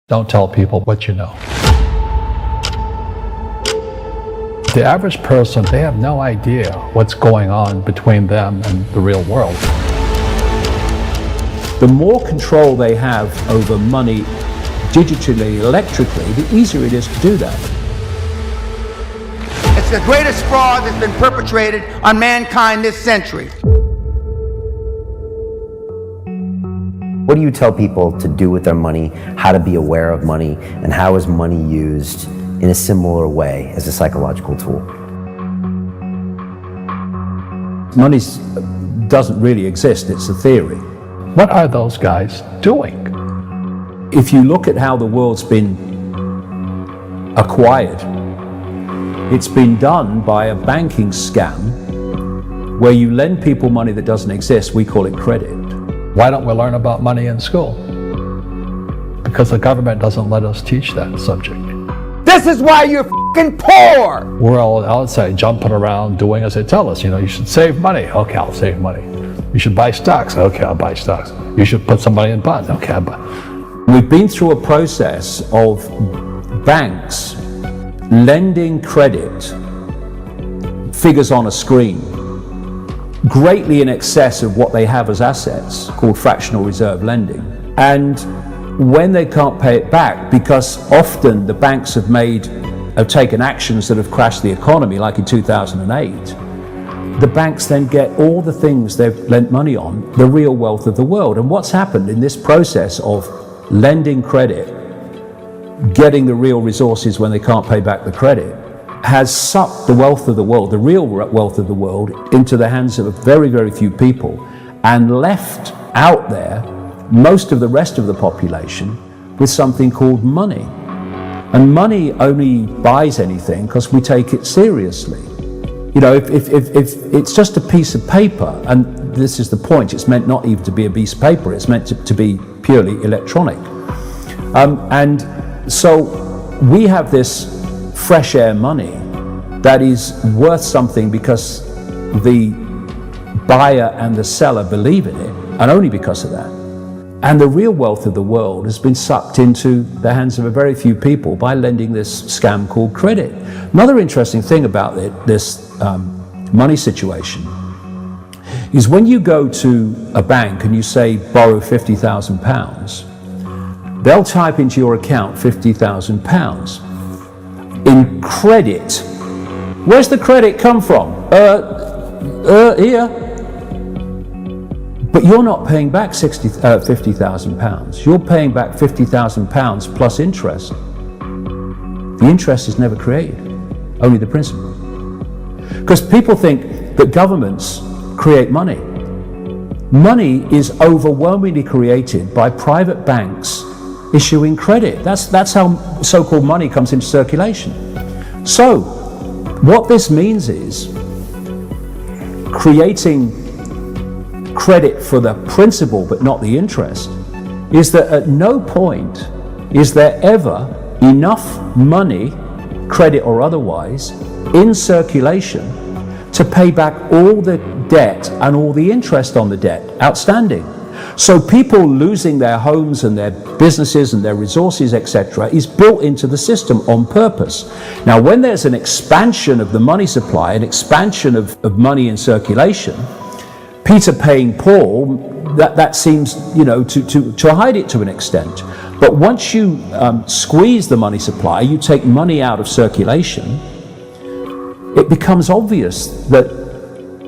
Don't tell people what you know. The average person, they have no idea what's going on between them and the real world. The more control they have over money digitally, electrically, the easier it is to do that. It's the greatest fraud that's been perpetrated on mankind this century. What do you tell people to do with their money, how to be aware of money, and how is money used in a similar way as a psychological tool? Money doesn't really exist, it's a theory. What are those guys doing? If you look at how the world's been acquired, it's been done by a banking scam where you lend people money that doesn't exist. We call it credit. Why don't we learn about money in school? Because the government doesn't let us teach that subject. This is why you're f***ing poor! We're all outside jumping around doing as they tell us. You know, you should save money. Okay, I'll save money. You should buy stocks. Okay, I'll buy stocks. You should put some money in bonds. Okay, I'll buy. We've been through a process of banks lending credit, figures on a screen, greatly in excess of what they have as assets, called fractional reserve lending. And when they can't pay it back, because often the banks have taken actions that have crashed the economy, like in 2008, the banks then get all the things they've lent money on, the real wealth of the world. And what's happened in this process of lending credit, getting the real resources when they can't pay back the credit, has sucked the wealth of the world, the real wealth of the world, into the hands of very, very few people, and left out there most of the rest of the population with something called money. And money only buys anything because we take it seriously. You know, if it's just a piece of paper, and this is the point, it's meant not even to be a piece of paper, it's meant to be purely electronic. And so we have this fresh air money that is worth something because the buyer and the seller believe in it, and only because of that. And the real wealth of the world has been sucked into the hands of a very few people by lending this scam called credit. Another interesting thing about this money situation is when you go to a bank and you say borrow £50,000, they'll type into your account £50,000 in credit. Where's the credit come from? Here. But you're not paying back £50,000. You're paying back £50,000 plus interest. The interest is never created, only the principal. Because people think that governments create money. Money is overwhelmingly created by private banks issuing credit. That's how so-called money comes into circulation. So, what this means is creating credit for the principal but not the interest, is that at no point is there ever enough money, credit or otherwise, in circulation to pay back all the debt and all the interest on the debt outstanding. So people losing their homes and their businesses and their resources, etc., is built into the system on purpose. Now, when there's an expansion of the money supply, an expansion of money in circulation, Peter paying Paul, that seems, you know, to hide it to an extent. But once you squeeze the money supply, you take money out of circulation, it becomes obvious that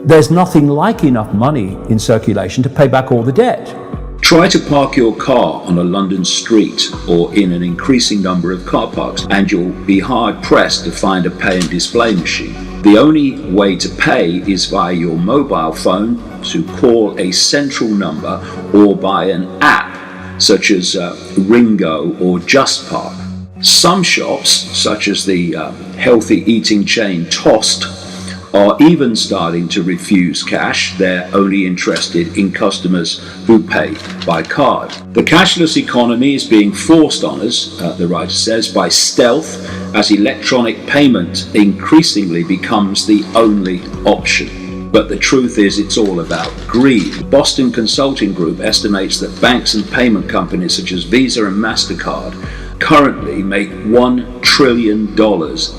there's nothing like enough money in circulation to pay back all the debt. Try to park your car on a London street or in an increasing number of car parks, and you'll be hard pressed to find a pay and display machine. The only way to pay is via your mobile phone, to call a central number, or by an app such as Ringo or Just Park. Some shops, such as the healthy eating chain Toast, are even starting to refuse cash. They're only interested in customers who pay by card. The cashless economy is being forced on us, the writer says, by stealth, as electronic payment increasingly becomes the only option. But the truth is, it's all about greed. Boston Consulting Group estimates that banks and payment companies such as Visa and MasterCard currently make $1 trillion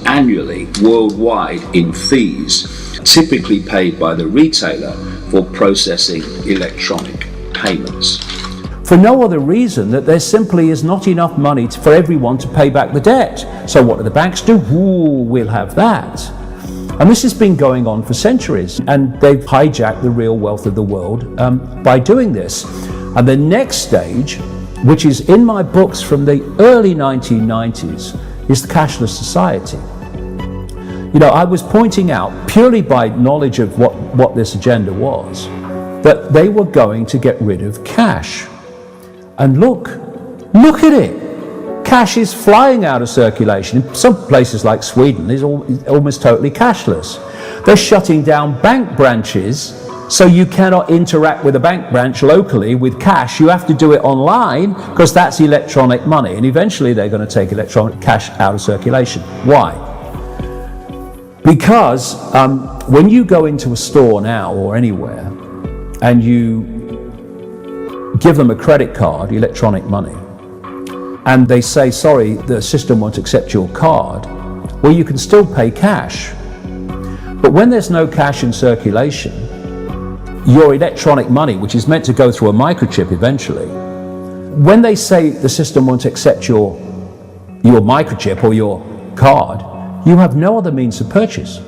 annually worldwide in fees, typically paid by the retailer for processing electronic payments. For no other reason that there simply is not enough money for everyone to pay back the debt. So what do the banks do? Ooh, we'll have that. And this has been going on for centuries, and they've hijacked the real wealth of the world by doing this. And the next stage, which is in my books from the early 1990s, is the cashless society. You know, I was pointing out, purely by knowledge of what this agenda was, that they were going to get rid of cash. And look at it. Cash is flying out of circulation. In some places like Sweden, it's almost totally cashless. They're shutting down bank branches, so you cannot interact with a bank branch locally with cash. You have to do it online because that's electronic money. And eventually they're going to take electronic cash out of circulation. Why? Because when you go into a store now or anywhere and you give them a credit card, electronic money, and they say, sorry, the system won't accept your card, well, you can still pay cash. But when there's no cash in circulation, your electronic money, which is meant to go through a microchip eventually, when they say the system won't accept your microchip or your card, you have no other means of purchase.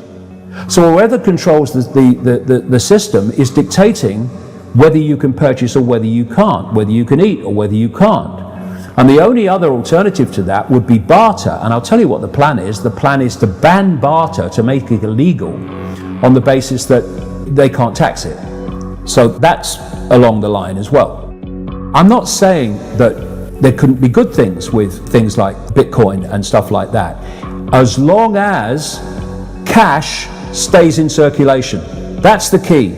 So whoever controls the system is dictating whether you can purchase or whether you can't, whether you can eat or whether you can't. And the only other alternative to that would be barter. And I'll tell you what the plan is. The plan is to ban barter, to make it illegal on the basis that they can't tax it. So that's along the line as well. I'm not saying that there couldn't be good things with things like Bitcoin and stuff like that, as long as cash stays in circulation. That's the key.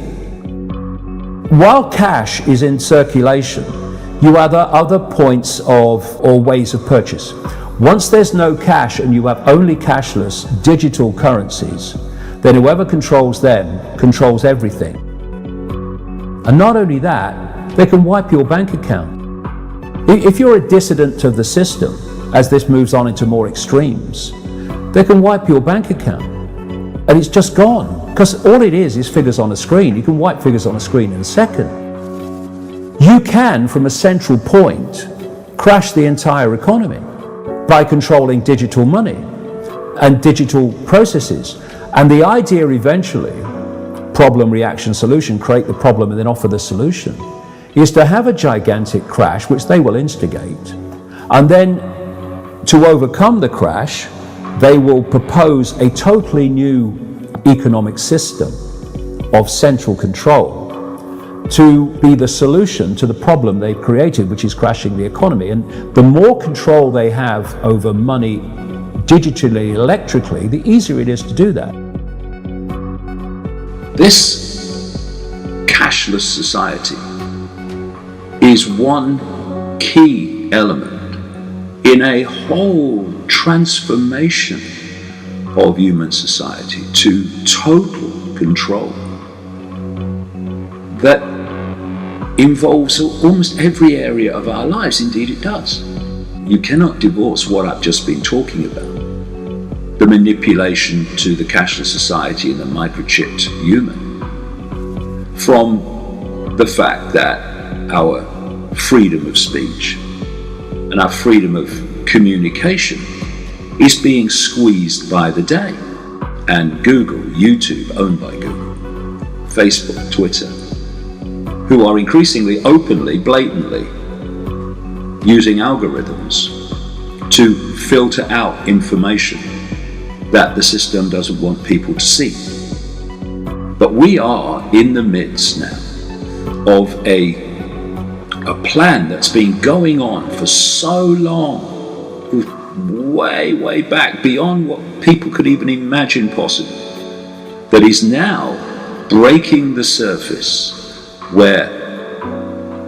While cash is in circulation, you have other points of or ways of purchase. Once there's no cash and you have only cashless digital currencies, then whoever controls them controls everything. And not only that, they can wipe your bank account. If you're a dissident to the system, as this moves on into more extremes, they can wipe your bank account and it's just gone. Because all it is figures on a screen. You can wipe figures on a screen in a second. You can, from a central point, crash the entire economy by controlling digital money and digital processes. And the idea eventually, problem, reaction, solution, create the problem and then offer the solution, is to have a gigantic crash, which they will instigate. And then to overcome the crash, they will propose a totally new economic system of central control to be the solution to the problem they've created, which is crashing the economy. And the more control they have over money digitally, electrically, the easier it is to do that. This cashless society is one key element in a whole transformation of human society to total control that involves almost every area of our lives. Indeed it does. You cannot divorce what I've just been talking about, the manipulation to the cashless society and the microchipped human, from the fact that our freedom of speech and our freedom of communication is being squeezed by the day. And Google, YouTube, owned by Google, Facebook, Twitter, who are increasingly openly, blatantly using algorithms to filter out information that the system doesn't want people to see. But we are in the midst now of a plan that's been going on for so long, way back, beyond what people could even imagine possible, that is now breaking the surface where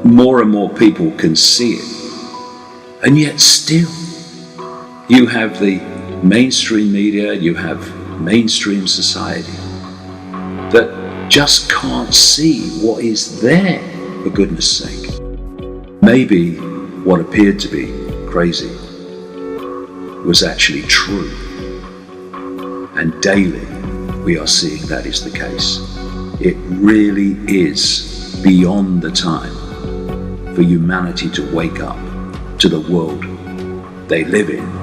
more and more people can see it. And yet still, you have the mainstream media, you have mainstream society that just can't see what is there, for goodness sake. Maybe what appeared to be crazy was actually true. And daily we are seeing that is the case. It really is beyond the time for humanity to wake up to the world they live in